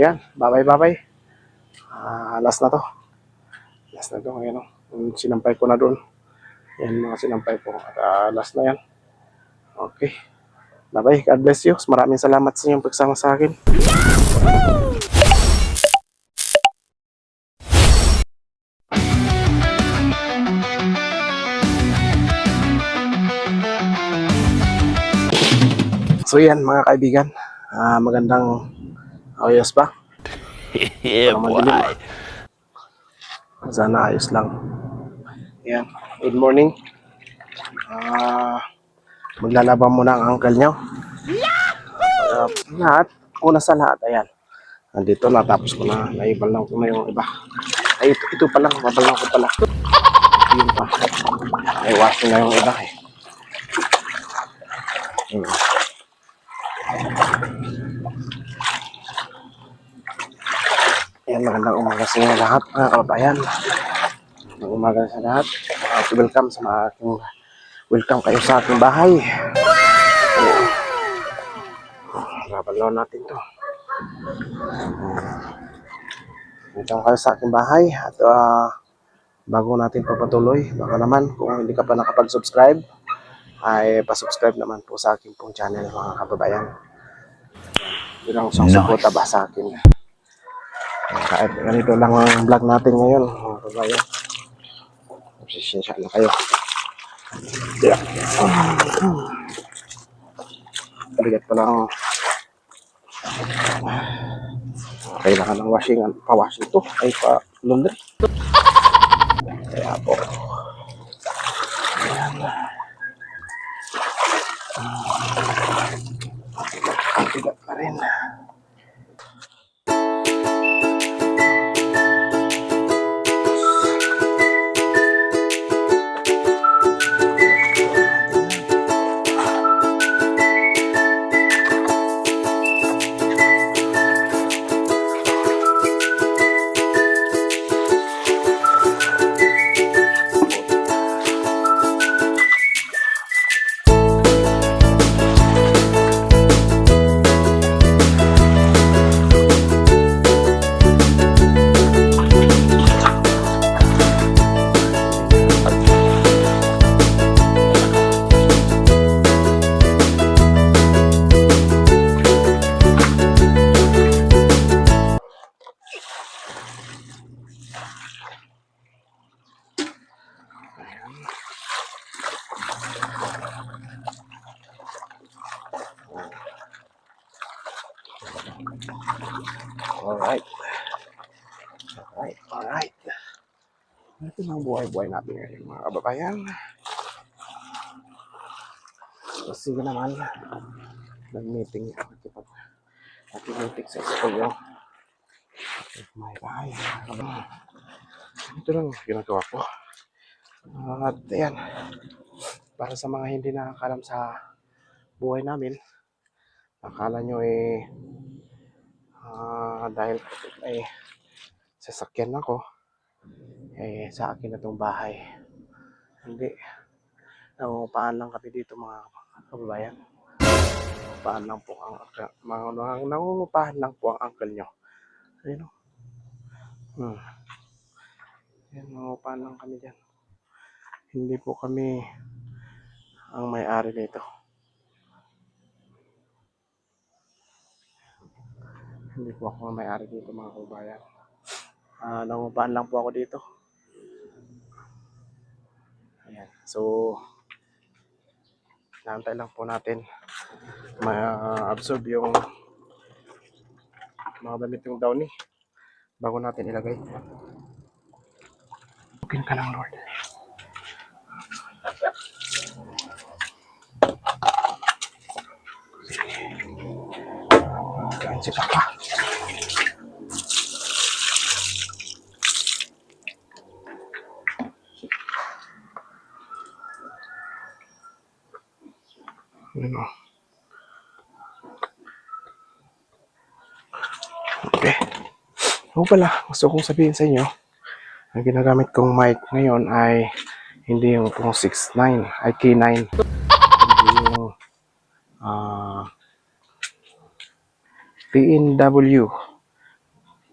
yan. Bye-bye. Last na to. Last na to. Ayan o. Sinampay ko na doon. Yan mga sinampay ko. At last na yan. Okay. Bye-bye. God bless you. Maraming salamat sa inyong pagsama sa akin. So yan mga kaibigan. Magandang ayos ba? Yeah, boy. Sana ayos lang. Yan. Good morning. Maglalaban muna ang uncle nyo. Una sa lahat, ayan. Nandito na, tapos ko na, naibal lang ko na yung iba. Ay, ito pa lang, mabal lang ko pala. Yun pa. Ay, washing na yung iba eh. Ayan, magandang umaga sa inyo lahat, mga kababayan. Magandang umaga sa lahat. Welcome kayo sa aking bahay. Babalaw natin to. Welcome kayo sa aking bahay. At bago natin papatuloy, baka naman kung hindi ka pa nakapag-subscribe, ay pasubscribe naman po sa aking pong channel, mga kababayan. Yun ang susuporta ba sa akin. Kahit ganito lang ang vlog natin ngayon, mga kababayan. Pasensya na kayo. Yeah. Bigat pa lang. Kailangan ng washing, pa-washing to, ay pa-laundry. Kaya po. Ayan. Bigat pa rin. Alright. Ito lang buhay-buhay natin ngayon, mga kababayan. Kasi naman, nag-meeting ako. Nag-meeting sa school yung may bahay. Ito lang ginagawa ko. At ayan, para sa mga hindi nakakalam sa buhay namin, akala nyo dahil sasakyan ako, sa akin na tong bahay. Hindi. Nangungupaan lang kami dito, mga kababayan. Nangungupahan lang po ang uncle nyo. Ayun o. Ayan, nangungupahan lang kami dyan. Hindi po kami ang may-ari nito. Hindi po ako ang may-ari dito, mga kababayan. Nangungupahan lang po ako dito. Ayan. So, naantay lang po natin ma-absorb yung mga damit yung downy bago natin ilagay. Tugin ka lang, Lord. Kain si Papa. Ano? Okay. O pala, gusto kong sabihin sa inyo, ang ginagamit kong mic ngayon ay hindi yung pong 6.9, ay K9. Hindi yung PNW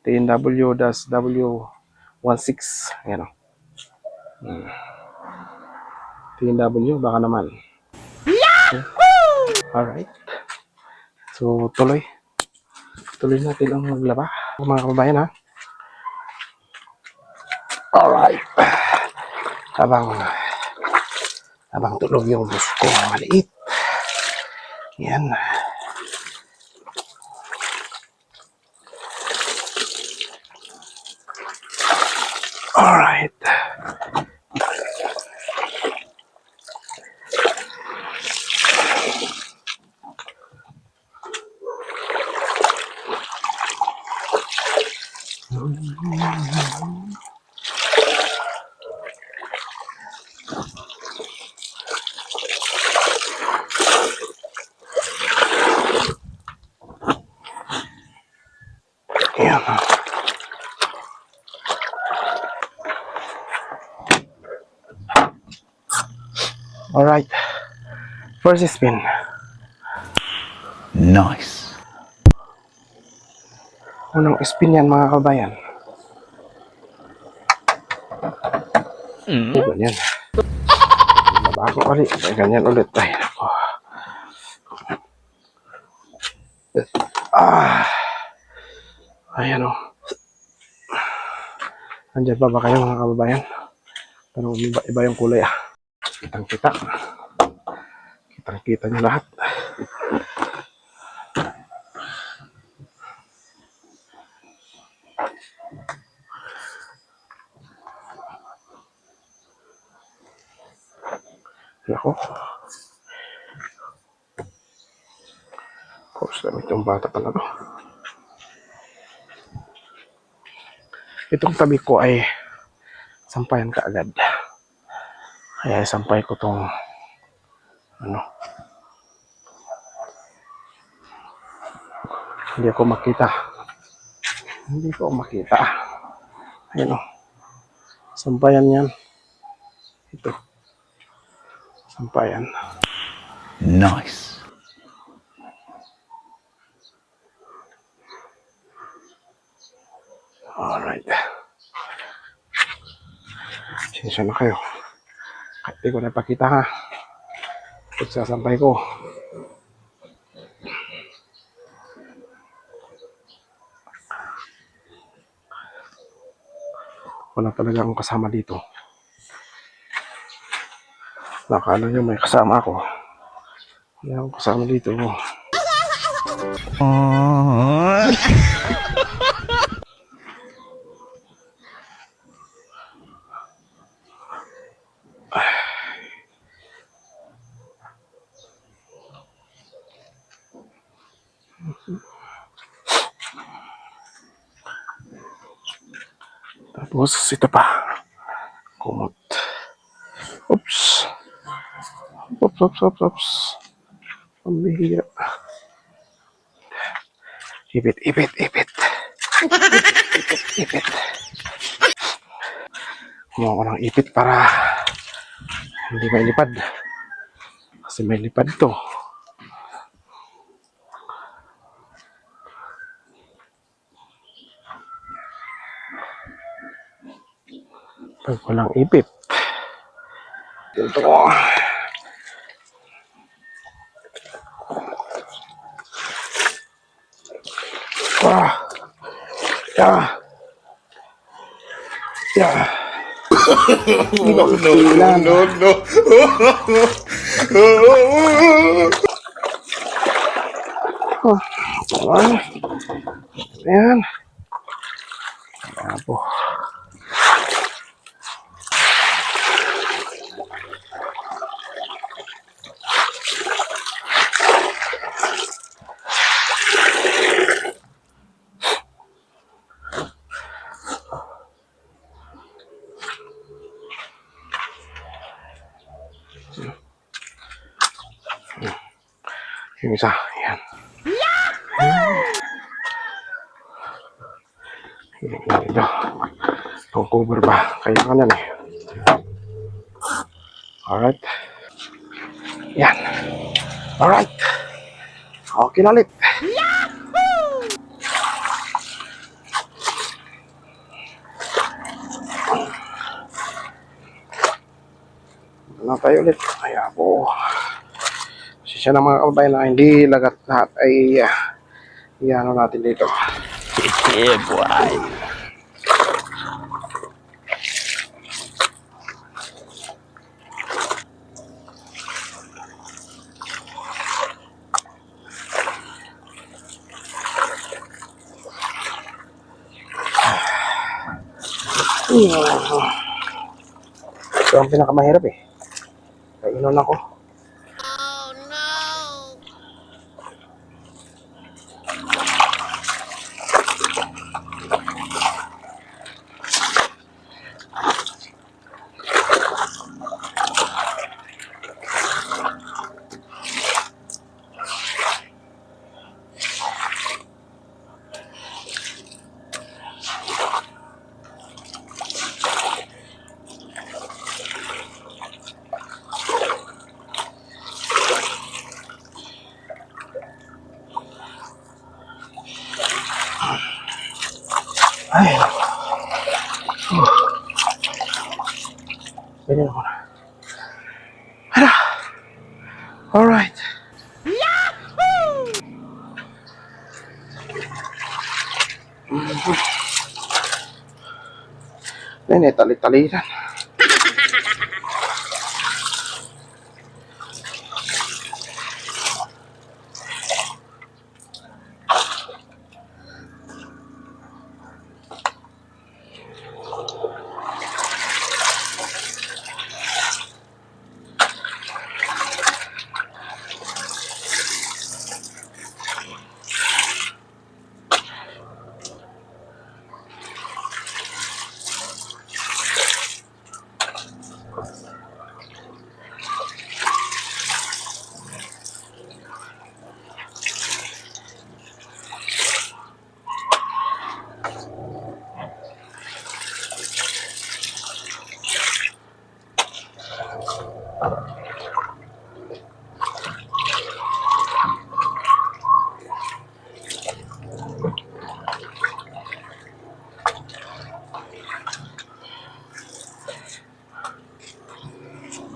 TNW-W16. Ayan o. TNW, baka naman. Alright. So, tuloy. Tuloy natin ang maglaba. Mga kababayan ha. Alright. Habang tulog yung bus ko maliit. Yan. Alright. Yan. Alright. First spin. Nice. Unang spin yan mga kabayan. Ganyan. Nabago ulit. Ganyan ulit. Ay, nako. Ayan o. Andyan pa ba kayo mga kababayan? Pero iba yung kulay ah. Kitang-kita. Kitang-kita nyo lahat. Nako. Tapos damit yung bata pala to. Itong tabi ko ay sampayan ka agad. Kaya sampay ko tong hindi ako makita. Ayun o. Sampayan yan. Ito. Sampayan. Nice. Alright. Sinsya na kayo. Kahit di ko napakita ha. Pagsasampay ko. Wala talaga akong kasama dito. Nakala nyo may kasama ako. Wala akong kasama dito. Tapos ito pa. Kumot. Oops. Oops. Pambihira. Ipit. Ipit. Kumuha ko ng ipit para hindi mailipad. Kasi may lipad to. Pag walang ipit. Ito ko. Yeah. No. Ayan. Apo. Yung isa, yan. Ito. Itong cover ba? Kailangan yan eh. Alright. Yan. Alright. Okay na ulit. Ano tayo ulit? Ay, po. Siya ng mga kababayan na hindi lagat lahat ay iano natin dito. Yeah, boy. Ito ang pinakamahirap eh. Kainon ako. Ay. Ganyan ako na. Hala. Alright. Nene, tali-taliran.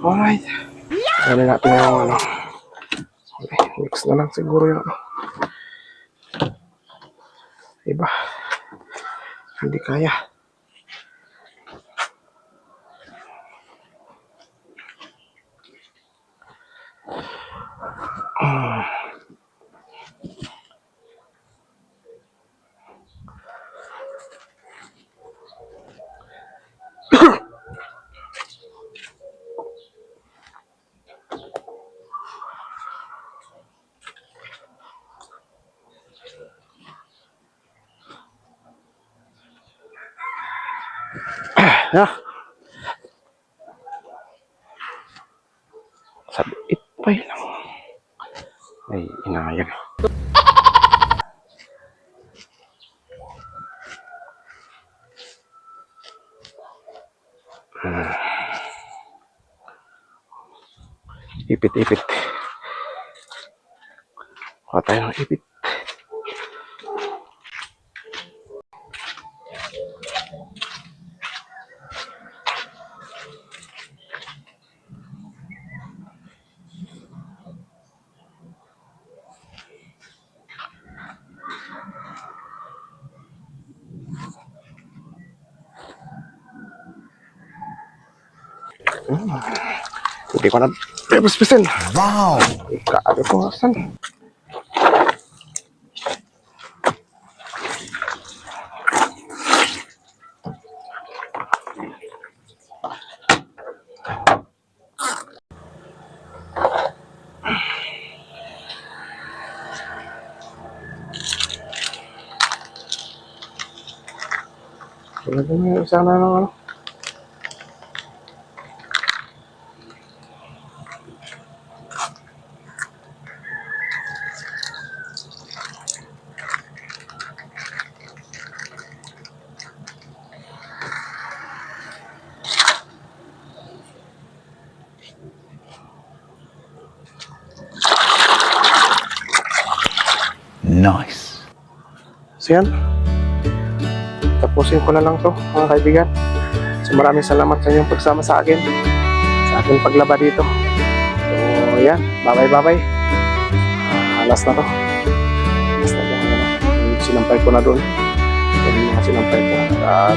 Alright. Ano natin yung ano. Okay, next na lang siguro yung iba. Hindi kaya. Ya. Sabi, itpay lang. Ay, inayag. Ipit-ipit. Kuha tayo ng ipit. Hindi ko na pipisin. Wow. Ikaari ko asan. Wala din yung isa na ng ano. Nice. So yan. Tapusin ko na lang to mga kaibigan. So maraming salamat sa inyong pagsama sa akin sa aking paglaba dito. So, yan. Bye-bye. Last na to. Last na to. Sinampay ko na doon. Yung mga sinampay ko.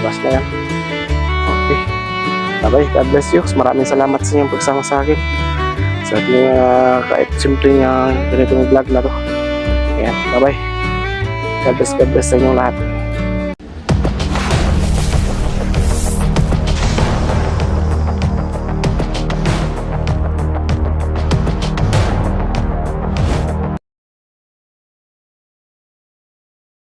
Last na yan. Okay. Bye-bye. God bless you. Maraming salamat sa inyong pagsama sa akin. Sa ating kahit simpleng ganitong vlog na to. Ayan. Bye-bye. God bless sa inyong lahat.